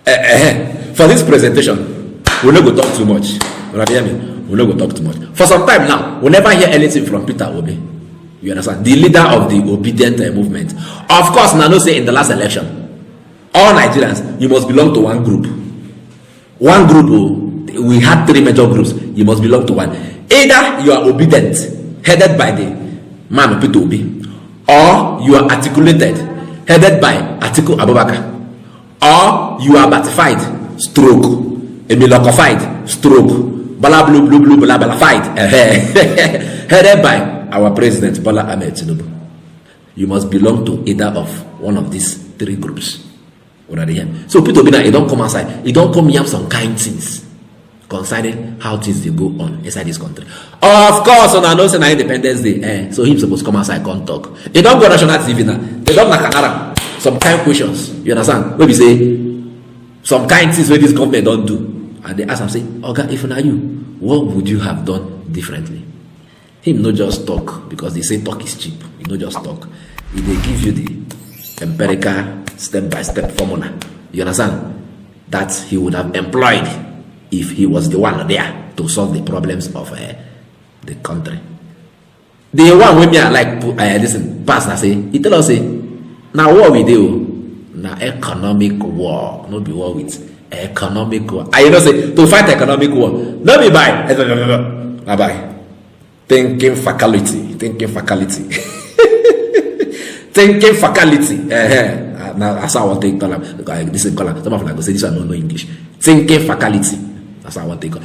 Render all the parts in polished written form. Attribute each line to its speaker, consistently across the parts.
Speaker 1: For this presentation, we're not going to talk too much. You hear me? We're not going to talk too much. For some time now, we'll never hear anything from Peter Obi. You understand? The leader of the obedient movement. Of course, Nano say in the last election, all Nigerians, you must belong to one group. One group, we had 3 major groups. You must belong to one. Either you are obedient, headed by the man Peter Obi, or you are articulated, headed by Atiku Abubakar, or you are batified, stroke, emilokified, stroke, bala blue blue blue bala bala fight, headed by our president Bola Ahmed Tinubu. You must belong to either of one of these 3 groups. So Peter Obi now, he don't come outside, he don't come here some kind things concerning how things they go on inside this country. Of course, on our say Independence Day, so him supposed to come outside, come talk. He don't go national TV now. They don't like some kind questions. You understand? When we say some kind things where this government don't do, and they ask him, say, "Okay, if not you, what would you have done differently?" Him not just talk because they say talk is cheap. He not just talk. He they give you the empirical step-by-step formula. You understand? That he would have employed if he was the one there to solve the problems of the country. The one with me like listen, pastor say, he tell us say, now what we do, now economic war, not be war with economic war. I say to fight economic war, not be by by thinking faculty. Thinking faculty. Now that's how I want to tell them. This is color. Some of them say this one don't know English. Thinking faculty. That's how I want to take.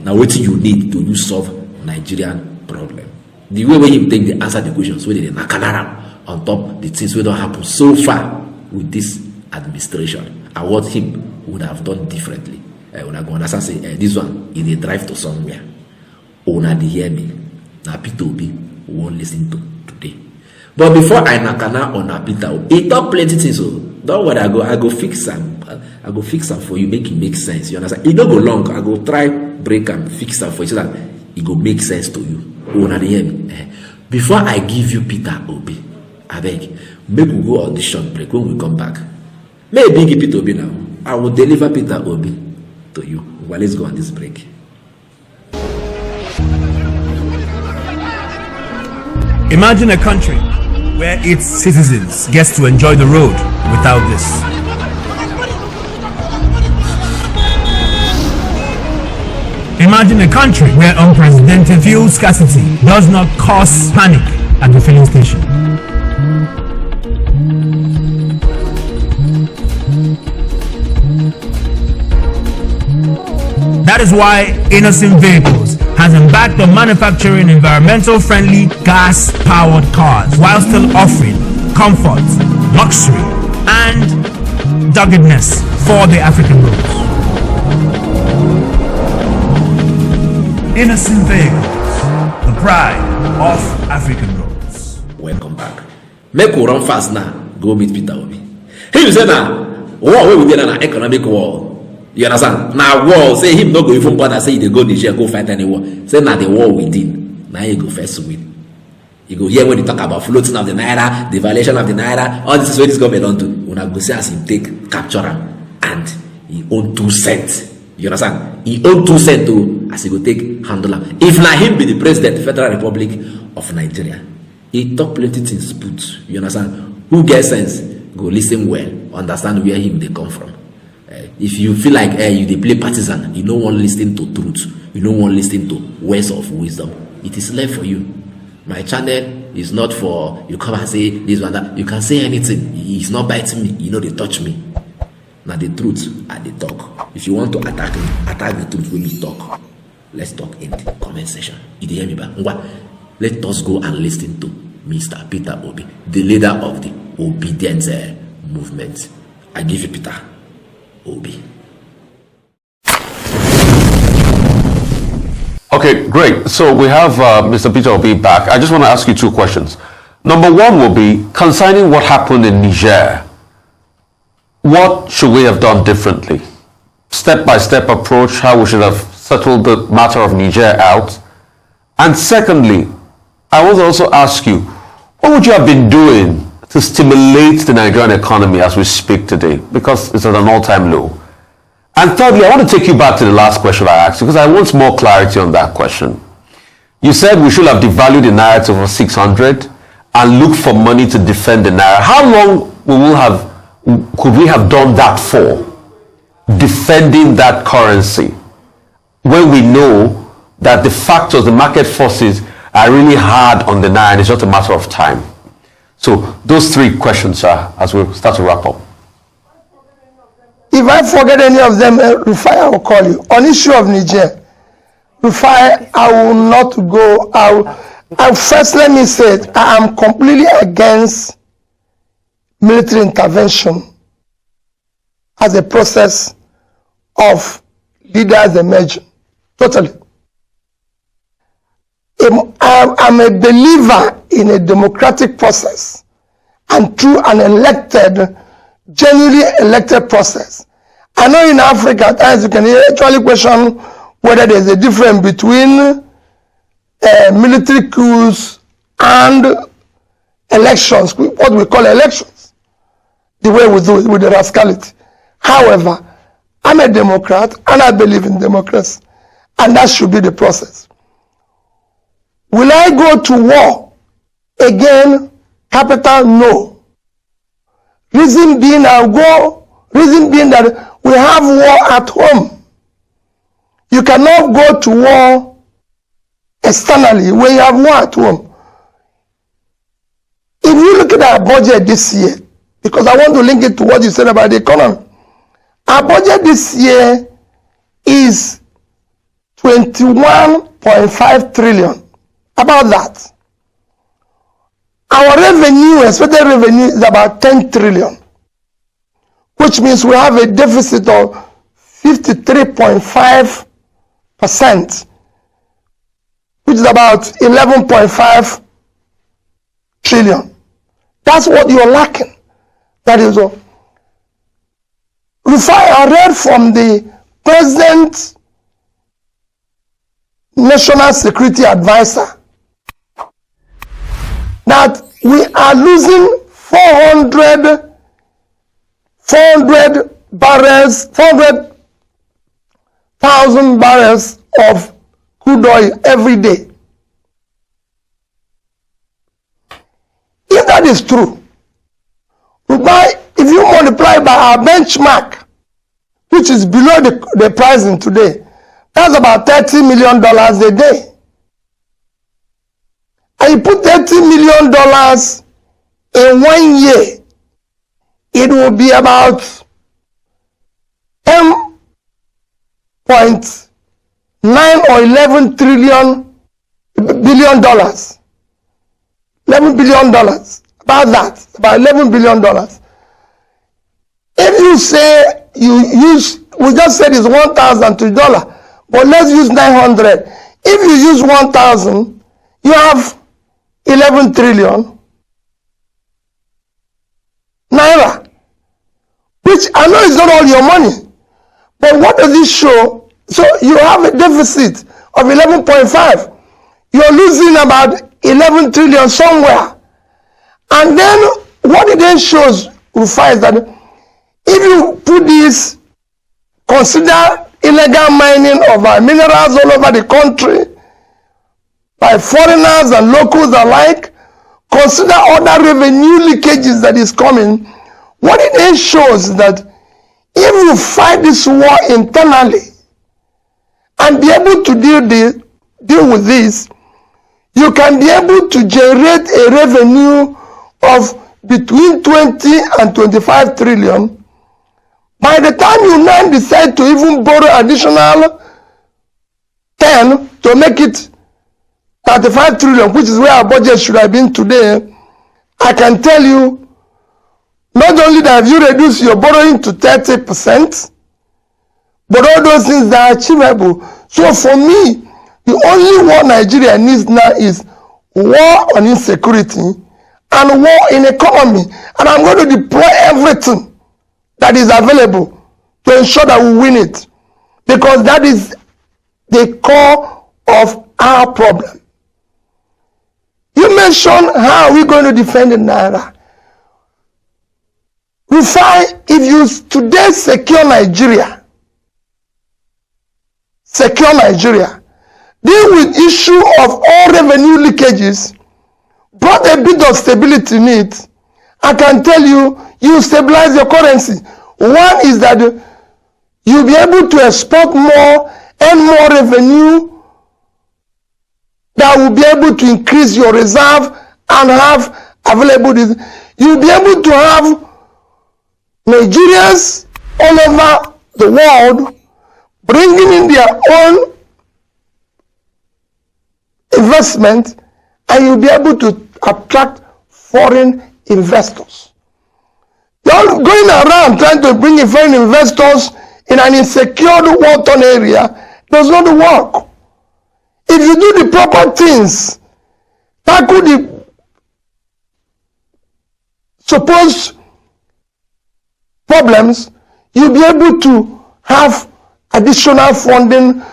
Speaker 1: Now what you need to solve Nigerian problem. The way you think they answer the questions, where they nakanaram on top the things we don't happen so far with this administration, and what him would have done differently. When I go understand say this one is a drive to somewhere. Una they hear me. Now Peter Obi won't listen to today. But before I nakana on Peter, he talk plenty things. So don't worry, I go fix them. I go fix them for you, make it make sense. You understand? It don't go long. I go try break and fix them for you so that it go make sense to you. Before I give you Peter Obi, I beg, make we go on the short break. When we come back, maybe give Peter Obi now. I will deliver Peter Obi to you. Well, let's go on this break.
Speaker 2: Imagine a country where its citizens get to enjoy the road without this. Imagine a country where unprecedented fuel scarcity does not cause panic at the filling station. That is why Innocent Vehicles has embarked on manufacturing environmental-friendly gas-powered cars while still offering comfort, luxury, and doggedness for the African roads. Innocent Vehicles, the pride of African roads.
Speaker 1: Welcome back. Make we run fast now. Go meet Peter Obi. He say now, war we did an economic war. You understand? Now war, say him not go even bother say they go Niger, go fight any war. Say now the war within. Now you go first win. You go hear when you talk about floating of the naira, the violation of the naira, all this is what this government don't do. When I go say as him take capture him and he own 2 cents. You understand? He own 2 cents too, as he go take handle him. If na him be the president, Federal Republic of Nigeria, he talk plenty things put. You understand? Who gets sense? Go listen well, understand where him they come from. If you feel like you they play partisan, you don't want to listen to truth, you don't want to listen to words of wisdom, it is left for you. My channel is not for you come and say this one that. You can say anything. It's not biting me. You know they touch me. Now the truth and the talk. If you want to attack me, attack the truth when we talk. Let's talk in the comment section. You hear me back? Let us go and listen to Mr. Peter Obi, the leader of the obedience movement. I give you Peter Obi.
Speaker 3: Okay, great. So we have Mr. Peter Obi back. I just want to ask you 2 questions. Number 1 will be concerning what happened in Niger. What should we have done differently? Step-by-step approach, how we should have settled the matter of Niger out. And secondly, I will also ask you, what would you have been doing to stimulate the Nigerian economy as we speak today? Because it's at an all-time low. And thirdly, I want to take you back to the last question I asked you because I want more clarity on that question. You said we should have devalued the naira to over 600 and look for money to defend the naira. How long could we have done that for? Defending that currency when we know that the factors, the market forces are really hard on the naira and it's just a matter of time. So those three questions, sir, as we start to wrap up.
Speaker 4: If I forget any of them, Rufai, I will call you. On issue of Niger, Rufai, I will not go. First, let me say it, I am completely against military intervention as a process of leaders emerging. Totally. I'm a believer in a democratic process and through an elected, genuinely elected process. I know in Africa, at times you can actually question whether there's a difference between military coups and elections, what we call elections, the way we do it with the rascality. However, I'm a Democrat and I believe in democracy, and that should be the process. Will I go to war again? Capital no. Reason being I'll go, reason being that we have war at home. You cannot go to war externally when you have war at home. If you look at our budget this year, because I want to link it to what you said about the economy, our budget this year is 21.5 trillion. About that. Our revenue, expected revenue, is about 10 trillion, which means we have a deficit of 53.5%, which is about 11.5 trillion. That's what you're lacking. That is all. I read from the President's National Security Advisor that we are losing 400,000 barrels of crude oil every day. If that is true, if you multiply by our benchmark, which is below the pricing today, that's about $30 million a day. And you put $30 million in 1 year, it will be about $10.9 or $11 billion. $11 billion. About that. About $11 billion. If you say we just said it's $1,000 to $1, but let's use 900. If you use 1,000, you have 11 trillion naira, which I know is not all your money, but what does it show? So you have a deficit of 11.5. You're losing about 11 trillion somewhere. And then what it then shows, Rufai, is that if you put this, consider illegal mining of our minerals all over the country by foreigners and locals alike, consider other revenue leakages that is coming. What it then shows is that if you fight this war internally and be able to deal with this, you can be able to generate a revenue of between 20 and 25 trillion. By the time you now decide to even borrow additional 10 to make it 35 trillion, which is where our budget should have been today, I can tell you, not only that have you reduced your borrowing to 30%, but all those things that are achievable. So for me, the only war Nigeria needs now is war on insecurity and war in economy. And I'm going to deploy everything that is available to ensure that we win it, because that is the core of our problem. You mentioned how are we going to defend the naira. If you today secure Nigeria, secure Nigeria, deal with issue of all revenue leakages, brought a bit of stability in it. I can tell you, you stabilize your currency. One is that you'll be able to export more and more revenue that will be able to increase your reserve and have available. You'll be able to have Nigerians all over the world bringing in their own investment, and you'll be able to attract foreign investors. You're going around trying to bring in foreign investors in an insecure war-torn area does not work. If you do the proper things, tackle the supposed problems, you'll be able to have additional funding,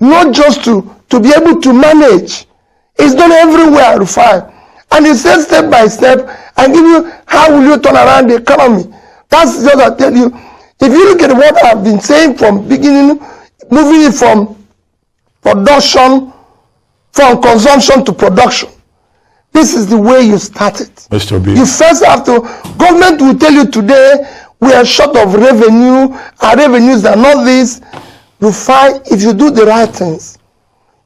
Speaker 4: not just to be able to manage. It's done everywhere, Rufai. And it says step by step and give you how will you turn around the economy. That's just I tell you. If you look at what I've been saying from beginning, moving it from production, from consumption to production, this is the way you start it.
Speaker 5: Mr. B.
Speaker 4: You first have to, government will tell you today, we are short of revenue, our revenues are not this. You find, if you do the right things,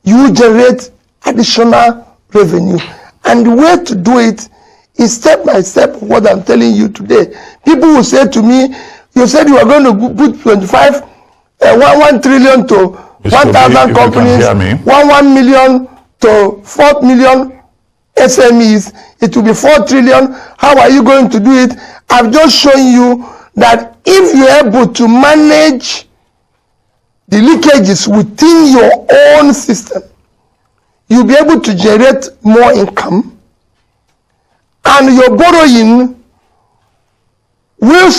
Speaker 4: you generate additional revenue. And the way to do it is step by step, what I'm telling you today. People will say to me, you said you are going to put 1 trillion to 1,000 companies, 1 million to 4 million SMEs. It will be 4 trillion. How are you going to do it? I've just shown you that if you're able to manage the leakages within your own system, you'll be able to generate more income, and your borrowing will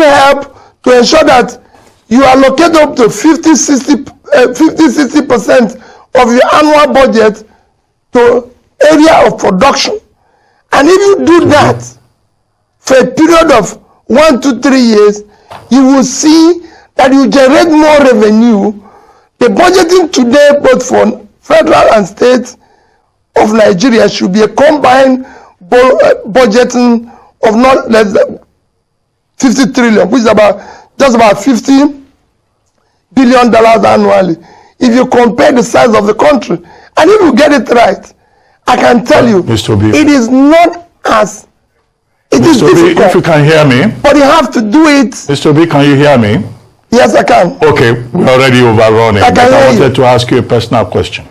Speaker 4: help to ensure that you allocate up to 50-60% of your annual budget to area of production. And if you do that for a period of 1 to 3 years, you will see that you generate more revenue. The budgeting today, both for federal and state of Nigeria, should be a combined budgeting of not less than 50 trillion, which is just about $50 billion annually. If you compare the size of the country, and if you get it right, I can tell you,
Speaker 5: Mr. B.
Speaker 4: it is not as it is
Speaker 5: Mr. B,
Speaker 4: difficult.
Speaker 5: if you can hear me.
Speaker 4: But you have to do it.
Speaker 5: Mr. B, can you hear me?
Speaker 4: Yes, I can.
Speaker 5: Okay, we're already overrunning.
Speaker 4: I
Speaker 5: but I
Speaker 4: hear
Speaker 5: wanted
Speaker 4: you.
Speaker 5: to ask you a personal question.